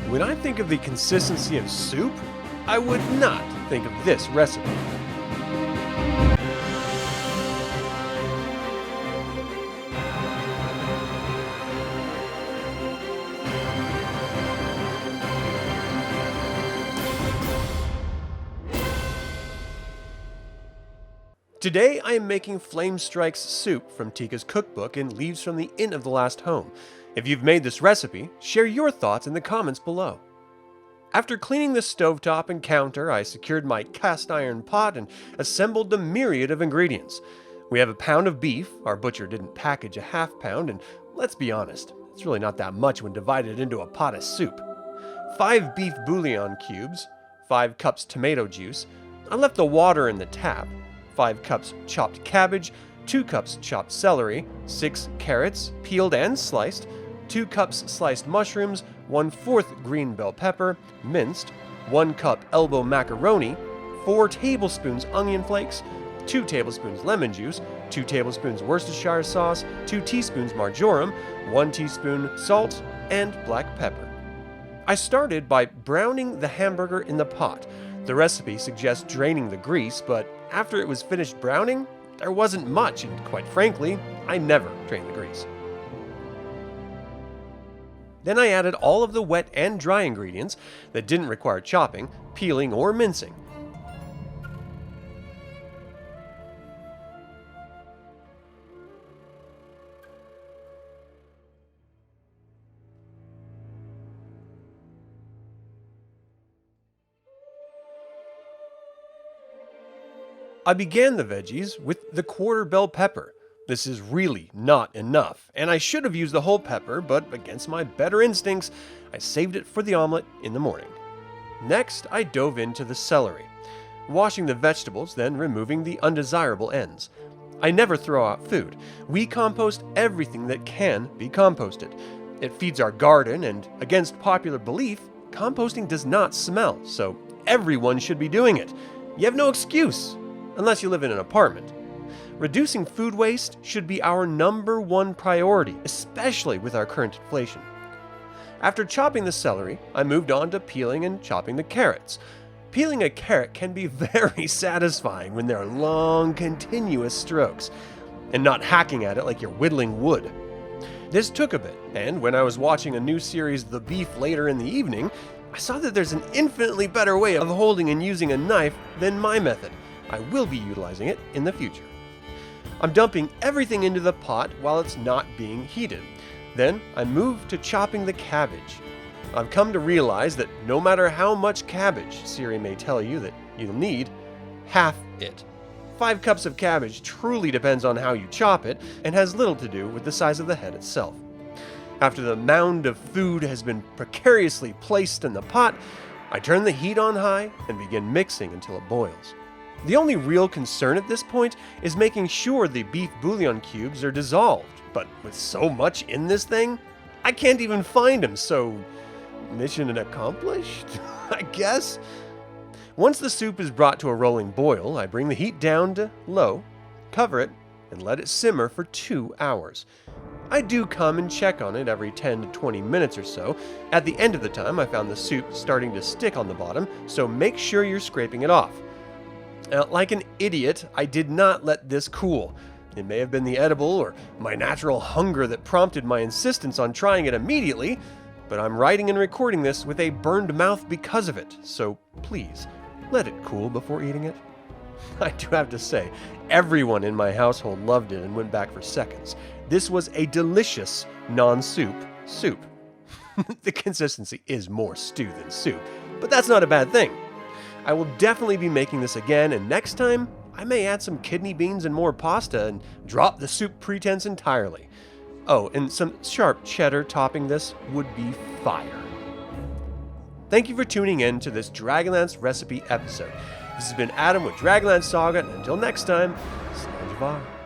When I think of the consistency of soup, I would not think of this recipe. Today I am making Flamestrike's soup from Tika's cookbook and leaves from the Inn of the Last Home. If you've made this recipe, share your thoughts in the comments below. After cleaning the stovetop and counter, I secured my cast iron pot and assembled the myriad of ingredients. We have a pound of beef, our butcher didn't package a half pound, and let's be honest, it's really not that much when divided into a pot of soup. 5 beef bouillon cubes, 5 cups tomato juice, I left the water in the tap, 5 cups chopped cabbage, 2 cups chopped celery, 6 carrots, peeled and sliced, 2 cups sliced mushrooms, 1/4 green bell pepper, minced, 1 cup elbow macaroni, 4 tablespoons onion flakes, 2 tablespoons lemon juice, 2 tablespoons Worcestershire sauce, 2 teaspoons marjoram, 1 teaspoon salt, and black pepper. I started by browning the hamburger in the pot. The recipe suggests draining the grease, but after it was finished browning, there wasn't much, and quite frankly, I never drain the grease. Then I added all of the wet and dry ingredients that didn't require chopping, peeling, or mincing. I began the veggies with the quarter bell pepper. This is really not enough, and I should have used the whole pepper, but against my better instincts, I saved it for the omelet in the morning. Next, I dove into the celery, washing the vegetables, then removing the undesirable ends. I never throw out food. We compost everything that can be composted. It feeds our garden, and against popular belief, composting does not smell, so everyone should be doing it. You have no excuse. Unless you live in an apartment. Reducing food waste should be our #1 priority, especially with our current inflation. After chopping the celery, I moved on to peeling and chopping the carrots. Peeling a carrot can be very satisfying when there are long, continuous strokes, and not hacking at it like you're whittling wood. This took a bit, and when I was watching a new series, The Beef, later in the evening, I saw that there's an infinitely better way of holding and using a knife than my method. I will be utilizing it in the future. I'm dumping everything into the pot while it's not being heated. Then I move to chopping the cabbage. I've come to realize that no matter how much cabbage Siri may tell you that you'll need, half it. 5 cups of cabbage truly depends on how you chop it and has little to do with the size of the head itself. After the mound of food has been precariously placed in the pot, I turn the heat on high and begin mixing until it boils. The only real concern at this point is making sure the beef bouillon cubes are dissolved, but with so much in this thing, I can't even find them, so mission accomplished, I guess? Once the soup is brought to a rolling boil, I bring the heat down to low, cover it, and let it simmer for 2 hours. I do come and check on it every 10 to 20 minutes or so. At the end of the time, I found the soup starting to stick on the bottom, so make sure you're scraping it off. Like an idiot, I did not let this cool. It may have been the edible or my natural hunger that prompted my insistence on trying it immediately, but I'm writing and recording this with a burned mouth because of it, so please, let it cool before eating it. I do have to say, everyone in my household loved it and went back for seconds. This was a delicious non-soup soup. The consistency is more stew than soup, but that's not a bad thing. I will definitely be making this again, and next time, I may add some kidney beans and more pasta and drop the soup pretense entirely. Oh, and some sharp cheddar topping this would be fire. Thank you for tuning in to this DragonLance recipe episode. This has been Adam with DragonLance Saga, and until next time, Salut.